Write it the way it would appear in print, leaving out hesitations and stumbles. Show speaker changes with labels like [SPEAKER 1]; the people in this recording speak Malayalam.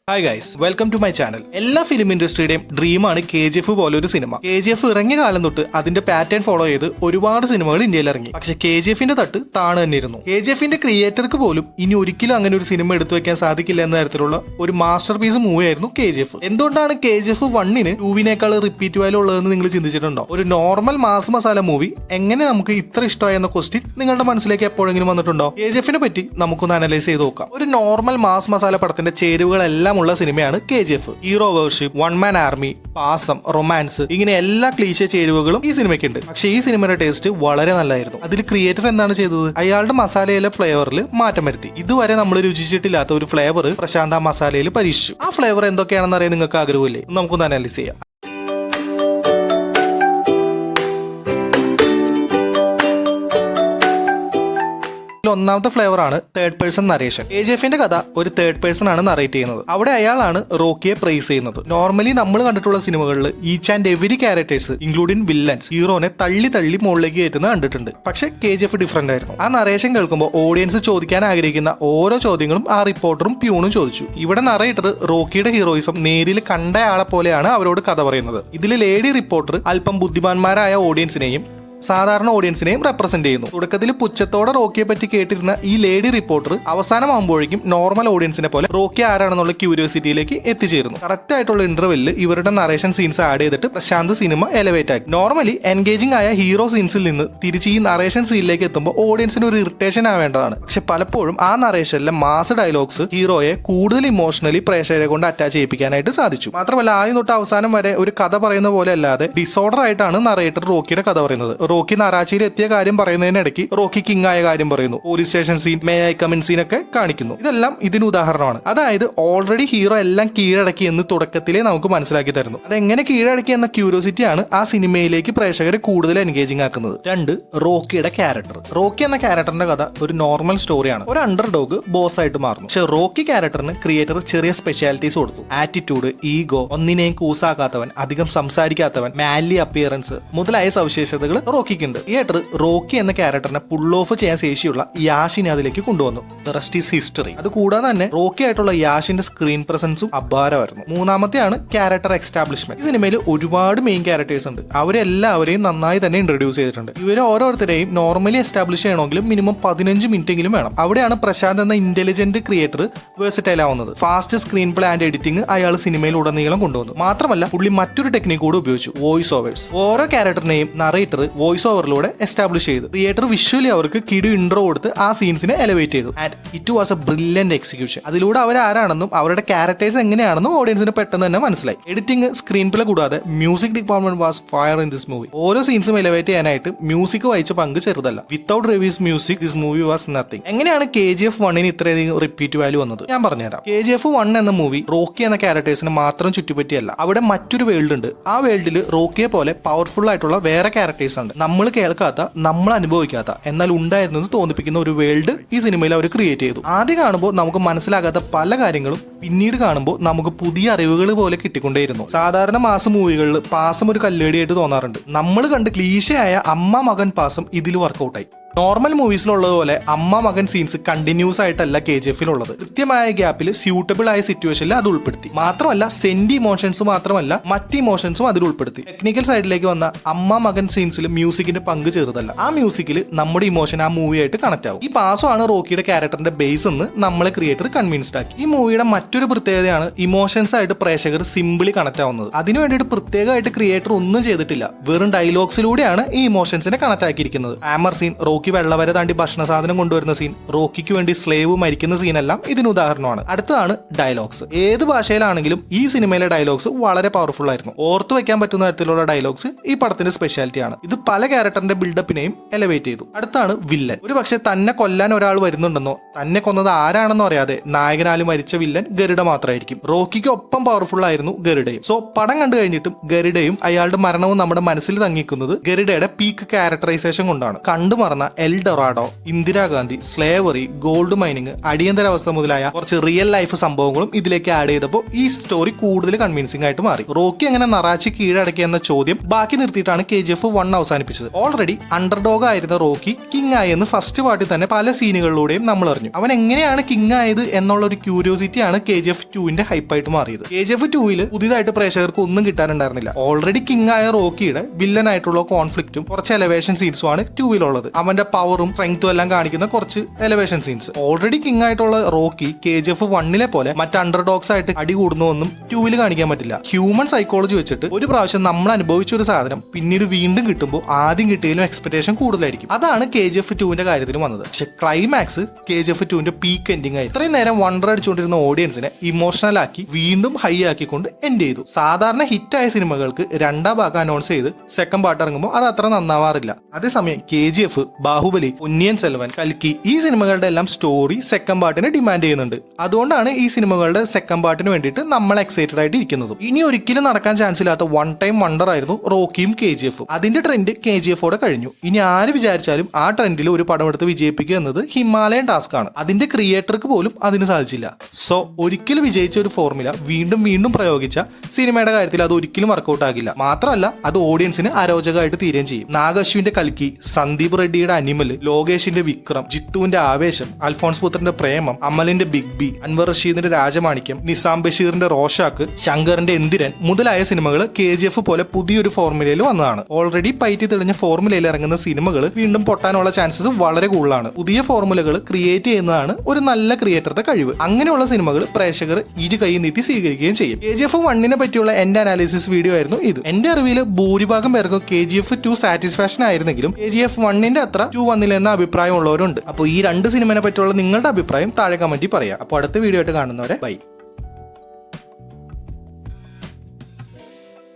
[SPEAKER 1] Hi guys, welcome to my channel. എല്ലാ ഫിലിം ഇൻഡസ്ട്രിയുടെയും ഡ്രീമാണ് KGF പോലൊരു സിനിമ. KGF ഇറങ്ങിയ കാലം തൊട്ട് അതിന്റെ പാറ്റേൺ ഫോളോ ചെയ്ത് ഒരുപാട് സിനിമകൾ ഇന്ത്യയിൽ ഇറങ്ങി. പക്ഷെ KGFന്റെ തട്ട് താണ് തന്നെയിരുന്നു. KGFന്റെ ക്രിയേറ്റർക്ക് പോലും ഇനി ഒരിക്കലും അങ്ങനെ ഒരു സിനിമ എടുത്തു വെക്കാൻ സാധിക്കില്ല എന്ന തരത്തിലുള്ള ഒരു മാസ്റ്റർ പീസ് മൂവി ആയിരുന്നു KGF. എന്തുകൊണ്ടാണ് KGF 1-ന് 2-നേക്കാൾ റിപ്പീറ്റ് വാല്യൂ ഉള്ളതെന്ന് നിങ്ങൾ ചിന്തിച്ചിട്ടുണ്ടോ? ഒരു നോർമൽ മാസ് മസാല മൂവി എങ്ങനെ നമുക്ക് ഇത്ര ഇഷ്ടമായി എന്ന ക്വസ്റ്റ്യൻ നിങ്ങളുടെ മനസ്സിലേക്ക് എപ്പോഴെങ്കിലും വന്നിട്ടുണ്ടോ? KGFനെ പറ്റി നമുക്കൊന്ന് അനലൈസ് ചെയ്ത് നോക്കാം. ഒരു നോർമൽ മാസ് മസാല പടത്തിന്റെ ചേരുവകളെല്ലാം ഉള്ള സിനിമയാണ് KGF. Hero worship, one man army, പാസം, റൊമാൻസ്, ഇങ്ങനെ എല്ലാ ക്ലീശ ചേരുവകളും ഈ സിനിമയ്ക്കുണ്ട്. പക്ഷേ ഈ സിനിമയുടെ ടേസ്റ്റ് വളരെ നല്ലതായിരുന്നു. അതിൽ ക്രിയേറ്റർ എന്താണ് ചെയ്തത്? അയാളുടെ മസാലയിലെ ഫ്ലേവറിൽ മാറ്റം വരുത്തി. ഇതുവരെ നമ്മൾ രുചിച്ചിട്ടില്ലാത്ത ഒരു ഫ്ലേവർ പ്രശാന്ത് ആ മസാലയിൽ പരീക്ഷിച്ചു. ആ ഫ്ലേവർ എന്തൊക്കെയാണെന്ന് അറിയാൻ നിങ്ങൾക്ക് ആഗ്രഹമില്ലേ? നമുക്കൊന്ന് അനലൈസ് ചെയ്യാം. ഒന്നാമത്തെ ഫ്ലേവർ ആണ് തേർഡ് പേഴ്സൺ നരേഷൻ. KGFന്റെ കഥ ഒരു തേർഡ് പേഴ്സൺ ആണ് നറേറ്റ് ചെയ്യുന്നത്. അവിടെ അയാളാണ് റോക്കിയെ പ്രൈസ് ചെയ്യുന്നത്. നോർമലി നമ്മൾ കണ്ടിട്ടുള്ള സിനിമകളിൽ each and every characters including villains ഹീറോനെ തള്ളി മുകളിലേക്ക് കയറ്റുന്ന കണ്ടിട്ടുണ്ട്. പക്ഷെ KGF ഡിഫറെന്റ് ആയിരുന്നു. ആ നറേഷൻ കേൾക്കുമ്പോൾ ഓഡിയൻസ് ചോദിക്കാൻ ആഗ്രഹിക്കുന്ന ഓരോ ചോദ്യങ്ങളും ആ റിപ്പോർട്ടറും പ്യൂണും ചോദിച്ചു. ഇവിടെ നറേറ്റർ റോക്കിയുടെ ഹീറോയിസം നേരിൽ കണ്ട ആളെ പോലെയാണ് അവരോട് കഥ പറയുന്നത്. ഇതിൽ ലേഡി റിപ്പോർട്ടർ അല്പം ബുദ്ധിമാന്മാരായ ഓഡിയൻസിനെയും സാധാരണ ഓഡിയൻസിനെയും റെപ്രസെന്റ് ചെയ്യുന്നു. തുടക്കത്തിൽ പുച്ഛത്തോടെ റോക്കിയെ പറ്റി കേട്ടിരുന്ന ഈ ലേഡി റിപ്പോർട്ടർ അവസാനമാകുമ്പോഴേക്കും നോർമൽ ഓഡിയൻസിനെ പോലെ റോക്കി ആരാണെന്നുള്ള ക്യൂരിയോസിറ്റിയിലേക്ക് എത്തിച്ചേരുന്നു. കറക്റ്റ് ആയിട്ടുള്ള ഇന്റർവെല്ലിൽ ഇവരുടെ നറേഷൻ സീൻസ് ആഡ് ചെയ്തിട്ട് പ്രശാന്ത് സിനിമ എലവേറ്റ് ആക്കി. നോർമലി എൻഗേജിംഗ് ആയ ഹീറോ സീൻസിൽ നിന്ന് തിരിച്ച് ഈ നറേഷൻ സീനിലേക്ക് എത്തുമ്പോൾ ഓഡിയൻസിന് ഒരു ഇറിറ്റേഷൻ ആവേണ്ടതാണ്. പക്ഷെ പലപ്പോഴും ആ നറേഷനിലെ മാസ് ഡയലോഗ്സ് ഹീറോയെ കൂടുതൽ ഇമോഷണലി പ്രേക്ഷകരെ കൊണ്ട് അറ്റാച്ച് ചെയ്യിപ്പിക്കാനായിട്ട് സാധിച്ചു. മാത്രമല്ല ആദ്യം തൊട്ട് അവസാനം വരെ ഒരു കഥ പറയുന്ന പോലെ അല്ലാതെ ഡിസോർഡർ ആയിട്ടാണ് നറേറ്റർ റോക്കിയുടെ കഥ പറയുന്നത്. റോക്കി നറാച്ചിയിൽ എത്തിയ കാര്യം പറയുന്നതിനിടയ്ക്ക് റോക്കി കിങ് ആയ കാര്യം പറയുന്നു. Police station scene, may I come in scene ഒക്കെ കാണിക്കുന്നു. ഇതെല്ലാം ഇതിന് ഉദാഹരണമാണ്. അതായത് ഓൾറെഡി ഹീറോ എല്ലാം കീഴടക്കി എന്ന് തുടക്കത്തിലേ നമുക്ക് മനസ്സിലാക്കി തരുന്നു. അതെങ്ങനെ കീഴടക്കി എന്ന ക്യൂരിയോസിറ്റിയാണ് ആ സിനിമയിലേക്ക് പ്രേക്ഷകരെ കൂടുതൽ എൻഗേജിംഗ് ആക്കുന്നത്. 2, റോക്കിയുടെ ക്യാരക്ടർ. റോക്കി എന്ന ക്യാരക്ടറിന്റെ കഥ ഒരു നോർമൽ സ്റ്റോറിയാണ്. ഒരു അണ്ടർ ഡോഗ് ബോസ് ആയിട്ട് മാറുന്നു. പക്ഷെ റോക്കി ക്യാരക്ടറിന് ക്രിയേറ്റർ ചെറിയ സ്പെഷ്യാലിറ്റീസ് കൊടുത്തു. ആറ്റിറ്റ്യൂഡ്, ഈഗോ, ഒന്നിനെയും കൂസാക്കാത്തവൻ, അധികം സംസാരിക്കാത്തവൻ, മാൻലി അപ്പിയറൻസ് മുതലായ സവിശേഷതകൾ റോക്കിക്കുണ്ട്. തിയേറ്റർ റോക്കി എന്ന ക്യാരക്ടറിനെ പുൾ ഓഫ് ചെയ്യാൻ ശേഷിയുള്ള യാഷിനെ അതിലേക്ക് കൊണ്ടുവന്നു. The rest is history. അത് കൂടാതെ തന്നെ റോക്കി ആയിട്ടുള്ള യാഷിന്റെ സ്ക്രീൻ പ്രസൻസും അപാരമായിരുന്നു. മൂന്നാമത്തെയാണ് ക്യാരക്ടർ എക്സ്റ്റാബ്ലിഷ്മെന്റ്. ഈ സിനിമയിൽ ഒരുപാട് മെയിൻ ക്യാരക്ടേഴ്സ് ഉണ്ട്. അവരെല്ലാവരെയും നന്നായി തന്നെ ഇൻട്രൊഡ്യൂസ് ചെയ്തിട്ടുണ്ട്. ഇവരെ ഓരോരുത്തരെയും നോർമലി എസ്റ്റാബ്ലിഷ് ചെയ്യണമെങ്കിലും മിനിമം 15 മിനിറ്റ് എങ്കിലും വേണം. അവിടെയാണ് പ്രശാന്ത് എന്ന ഇന്റലിജന്റ് ക്രിയേറ്റർ വേഴ്സറ്റൈൽ ആവുന്നത്. Fast screen play and editing അയാൾ സിനിമയിൽ ഉടനീളം കൊണ്ടുവന്നു. മാത്രമല്ല പുള്ളി മറ്റൊരു ടെക്നിക് കൂടെ ഉപയോഗിച്ചു, വോയിസ് ഓവേഴ്സ്. ഓരോ ക്യാരക്ടറിനെയും നറേറ്റർ വോയിസ് ഓവറിലൂടെ എസ്റ്റാബ്ലിഷ് ചെയ്തു. തിയേറ്റർ വിഷ്വലി അവർക്ക് കിടു ഇൻട്രോ കൊടുത്ത് ആ സീൻസിനെ എലവേറ്റ് ചെയ്തു. And it was A brilliant execution. അതിലൂടെ അവർ ആരാണെന്നും അവരുടെ ക്യാരക്ടേഴ്സ് എങ്ങനെയാണെന്നും ഓഡിയൻസിന് പെട്ടെന്ന് തന്നെ മനസ്സിലായി. എഡിറ്റിംഗ്, സ്ക്രീൻ പ്ലേ കൂടാതെ music department was fire in this movie. ഓരോ സീൻസും എലവേറ്റ് ചെയ്യാനായിട്ട് മ്യൂസിക് വഹിച്ച പങ്ക് ചെറുതല്ല. Without reviews music this movie was nothing. എങ്ങനെയാണ് KGF 1-ന് ഇത്രയധികം റിപ്പീറ്റ് വാല്യൂ വന്നത്? ഞാൻ പറഞ്ഞുതരാം. KGF 1 എന്ന മൂവി റോക്കി എന്ന ക്യാരക്ടേഴ്സിനെ മാത്രം ചുറ്റിപ്പറ്റിയല്ല. അവിടെ മറ്റൊരു വേൾഡ് ഉണ്ട്. ആ വേൾഡിൽ റോക്കിയെ പോലെ പവർഫുൾ ആയിട്ടുള്ള വേറെ ക്യാരക്ടേഴ്സ് ഉണ്ട്. നമ്മൾ കേൾക്കാത്ത, നമ്മൾ അനുഭവിക്കാത്ത, എന്നാൽ ഉണ്ടായിരുന്നെന്ന് തോന്നിപ്പിക്കുന്ന ഒരു വേൾഡ് ഈ സിനിമയിൽ അവർ ക്രിയേറ്റ് ചെയ്തു. ആദ്യം കാണുമ്പോൾ നമുക്ക് മനസ്സിലാകാത്ത പല കാര്യങ്ങളും പിന്നീട് കാണുമ്പോൾ നമുക്ക് പുതിയ അറിവുകൾ പോലെ കിട്ടിക്കൊണ്ടേയിരുന്നു. സാധാരണ മാസം മൂവികളിൽ പാസം ഒരു കല്ലേടിയായിട്ട് തോന്നാറുണ്ട്. നമ്മൾ കണ്ട് ക്ലീശയായ അമ്മ മകൻ പാസം ഇതിൽ വർക്കൗട്ടായി. നോർമൽ മൂവീസിലുള്ളതുപോലെ അമ്മ മകൻ സീൻസ് കണ്ടിന്യൂസ് ആയിട്ടല്ല KGF-ലുള്ളത്. കൃത്യമായ ഗ്യാപ്പിൽ സ്യൂട്ടബിൾ ആയ സിറ്റുവേഷനിൽ അത് ഉൾപ്പെടുത്തി. മാത്രമല്ല സെന്റി ഇമോഷൻസ് മാത്രമല്ല മറ്റ് ഇമോഷൻസും അതിൽ ഉൾപ്പെടുത്തി. ടെക്നിക്കൽ സൈഡിലേക്ക് വന്ന അമ്മ മകൻ സീൻസിൽ മ്യൂസിക്കിന്റെ പങ്ക് ചെറുതല്ല. ആ മ്യൂസിക്കിൽ നമ്മുടെ ഇമോഷൻ ആ മൂവിയായിട്ട് കണക്ട് ആവും. ഈ പാസമാണ് റോക്കിയുടെ ക്യാരക്ടറിന്റെ ബേസ് എന്ന് നമ്മളെ ക്രിയേറ്റർ കൺവിൻസ്ഡ് ആക്കി. ഈ മൂവിയുടെ മറ്റൊരു പ്രത്യേകതയാണ് ഇമോഷൻസ് ആയിട്ട് പ്രേക്ഷകർ സിമ്പിളി കണക്ട് ആവുന്നത്. അതിനു വേണ്ടിയിട്ട് പ്രത്യേകമായിട്ട് ക്രിയേറ്റർ ഒന്നും ചെയ്തിട്ടില്ല. വെറും ഡയലോഗ്സിലൂടെയാണ് ഈ ഇമോഷൻസിനെ കണക്ട് ആക്കിയിരിക്കുന്നത്. ഹാമർ സീൻ, റോക്കി വെള്ളവരെ താണ്ടി ഭക്ഷണ സാധനം കൊണ്ടുവരുന്ന സീൻ, റോക്കിക്ക് വേണ്ടി സ്ലേവ് മരിക്കുന്ന സീനെല്ലാം ഇതിന് ഉദാഹരണമാണ്. അടുത്തതാണ് ഡയലോഗ്സ്. ഏത് ഭാഷയിലാണെങ്കിലും ഈ സിനിമയിലെ ഡയലോഗ്സ് വളരെ പവർഫുൾ ആയിരുന്നു. ഓർത്തു വെക്കാൻ പറ്റുന്ന തരത്തിലുള്ള ഡയലോഗ്സ് ഈ പടത്തിന്റെ സ്പെഷ്യാലിറ്റിയാണ്. ഇത് പല ക്യാരക്ടറിന്റെ ബിൽഡപ്പിനെയും എലവേറ്റ് ചെയ്തു. അടുത്താണ് വില്ലൻ. ഒരു പക്ഷെ തന്നെ കൊല്ലാൻ ഒരാൾ വരുന്നുണ്ടെന്നോ തന്നെ കൊന്നത് ആരാണെന്നോ അറിയാതെ നായകനാലും മരിച്ച വില്ലൻ ഗരുഡ മാത്രമായിരിക്കും. റോക്കിക്ക് ഒപ്പം പവർഫുൾ ആയിരുന്നു ഗരുഡയും. സോ പടം കണ്ടു കഴിഞ്ഞിട്ടും ഗരുഡയും അയാളുടെ മരണവും നമ്മുടെ മനസ്സിൽ തങ്ങിക്കുന്നത് ഗരുഡയുടെ പീക്ക് ക്യാരക്ടറൈസേഷൻ കൊണ്ടാണ്. കണ്ടുമറന്ന El Dorado, Indira Gandhi, slavery, gold mining, അടിയന്തരാവസ്ഥ മുതലായ കുറച്ച് റിയൽ ലൈഫ് സംഭവങ്ങളും ഇതിലേക്ക് ആഡ് ചെയ്തപ്പോൾ ഈ സ്റ്റോറി കൂടുതൽ കൺവിൻസിംഗ് ആയിട്ട് മാറി. റോക്കി എങ്ങനെ നറാച്ചി കീഴടക്കി എന്ന ചോദ്യം ബാക്കി നിർത്തിയിട്ടാണ് KGF 1 അവസാനിപ്പിച്ചത്. ഓൾറെഡി അണ്ടർഡോഗ് ആയിരുന്ന റോക്കി കിങ് ആയെന്ന് ഫസ്റ്റ് പാർട്ടിൽ തന്നെ പല സീനുകളിലൂടെയും നമ്മൾ അറിഞ്ഞു. അവൻ എങ്ങനെയാണ് കിങ് ആയത് എന്നുള്ള ഒരു ക്യൂരിയോസിറ്റിയാണ് KGF 2ന്റെ ഹൈപ്പായിട്ട് മാറിയത്. KGF 2 പുതിയതായിട്ട് പ്രേക്ഷകർക്ക് ഒന്നും കിട്ടാനുണ്ടായിരുന്നില്ല. ഓൾറെഡി കിങ് ആയ റോക്കിയുടെ വില്ലൻ ആയിട്ടുള്ള കോൺഫ്ലിക്റ്റും കുറച്ച് എലവേഷൻ സീൻസും ആണ് 2 അവന്റെ പവറും സ്ട്രെങ്ത്തും എല്ലാം കാണിക്കുന്ന കുറച്ച് എലവേഷൻ സീൻസ്. ഓൾറെഡി കിങ് ആയിട്ടുള്ള റോക്കി KGF 1 പോലെ മറ്റ് അണ്ടർഡോഗ്സ് ആയിട്ട് അടി കൂടുന്നൊന്നും 2 കാണിക്കാൻ പറ്റില്ല. ഹ്യൂമൻ സൈക്കോളജി വെച്ചിട്ട് ഒരു പ്രാവശ്യം നമ്മൾ അനുഭവിച്ച ഒരു സാധനം പിന്നീട് വീണ്ടും കിട്ടുമ്പോൾ ആദ്യം കിട്ടിയതിലും എക്സ്പെക്ടേഷൻ കൂടുതലായിരിക്കും. അതാണ് KGF 2ന്റെ കാര്യത്തിൽ വന്നത്. പക്ഷെ ക്ലൈമാക്സ് KGF 2ന്റെ പീക്ക് എൻഡിംഗ് ആയി. ഇത്രയും നേരം വണ്ടർ അടിച്ചുകൊണ്ടിരുന്ന ഓഡിയൻസിനെ ഇമോഷണൽ ആക്കി വീണ്ടും ഹൈ ആക്കിക്കൊണ്ട് എൻഡ് ചെയ്തു. സാധാരണ ഹിറ്റായ സിനിമകൾക്ക് രണ്ടാം ഭാഗം അനൗൺസ് ചെയ്ത് സെക്കൻഡ് പാർട്ട് ഇറങ്ങുമ്പോൾ അത് അത്ര നന്നാവാറില്ല. അതേസമയം KGF, ബാഹുബലി, പൊന്നിയൻ സെൽവൻ, കൽക്കി ഈ സിനിമകളുടെ എല്ലാം സ്റ്റോറി സെക്കൻഡ് പാർട്ടിന് ഡിമാൻഡ് ചെയ്യുന്നുണ്ട്. അതുകൊണ്ടാണ് ഈ സിനിമകളുടെ സെക്കൻഡ് പാർട്ടിന് വേണ്ടിയിട്ട് നമ്മൾ എക്സൈറ്റഡ് ആയിട്ട് ഇരിക്കുന്നത്. ഇനി ഒരിക്കലും നടക്കാൻ ചാൻസ് ഇല്ലാത്ത വൺ ടൈം വണ്ടർ ആയിരുന്നു റോക്കിയും KGF. അതിന്റെ ട്രെൻഡ് KGF കഴിഞ്ഞു. ഇനി ആര് വിചാരിച്ചാലും ആ ട്രെൻഡിൽ ഒരു പടം എടുത്ത് വിജയിപ്പിക്കുക എന്നത് ഹിമാലയൻ ടാസ്ക് ആണ്. അതിന്റെ ക്രിയേറ്റർക്ക് പോലും അതിന് സാധിച്ചില്ല. സോ ഒരിക്കൽ വിജയിച്ച ഒരു ഫോർമുല വീണ്ടും വീണ്ടും പ്രയോഗിച്ച സിനിമയുടെ കാര്യത്തിൽ അത് ഒരിക്കലും വർക്കൗട്ട് ആകില്ല. മാത്രമല്ല അത് ഓഡിയൻസിന് അരോചകമായിട്ട് തീരുകയും ചെയ്യും. നാഗശ്വിന്റെ കൽക്കി, സന്ദീപ് റെഡ്ഡിയുടെ അനിമൽ, ലോകേഷിന്റെ വിക്രം, ജിത്തുവിന്റെ ആവേശം, അൽഫോൺസ് പുത്രന്റെ പ്രേമം, അമലിന്റെ ബിഗ് ബി, അൻവർ റഷീദിന്റെ രാജമാണിക്യം, നിസാം ബഷീറിന്റെ റോഷാക്ക്, ശങ്കറിന്റെ എന്തിരൻ മുതലായ സിനിമകൾ KGF പോലെ പുതിയൊരു ഫോർമുലയിൽ വന്നതാണ്. ഓൾറെഡി പയറ്റി തെളിഞ്ഞ ഫോർമുലയിൽ ഇറങ്ങുന്ന സിനിമകൾ വീണ്ടും പൊട്ടാനുള്ള ചാൻസസ് വളരെ കൂടുതലാണ്. പുതിയ ഫോർമുലകൾ ക്രിയേറ്റ് ചെയ്യുന്നതാണ് ഒരു നല്ല ക്രിയേറ്ററുടെ കഴിവ്. അങ്ങനെയുള്ള സിനിമകൾ പ്രേക്ഷകർ ഇരു കൈ നീട്ടി സ്വീകരിക്കുകയും ചെയ്യും. KGF 1 പറ്റിയുള്ള എന്റെ അനാലിസിസ് വീഡിയോ ആയിരുന്നു ഇത്. എന്റെ അറിവിൽ ഭൂരിഭാഗം പേർക്കും KGF 2 സാറ്റിസ്ഫാക്ഷൻ ആയിരുന്നെങ്കിലും KGF 1 അത്ര 2 വന്നില്ല എന്ന അഭിപ്രായം ഉള്ളവരുണ്ട്. അപ്പോൾ ഈ രണ്ട് സിനിമയെ പറ്റിയുള്ള നിങ്ങളുടെ അഭിപ്രായം താഴെ കമന്റിൽ പറയാം. അപ്പോൾ അടുത്ത വീഡിയോ ആയിട്ട് കാണുന്നവരെ ബൈ.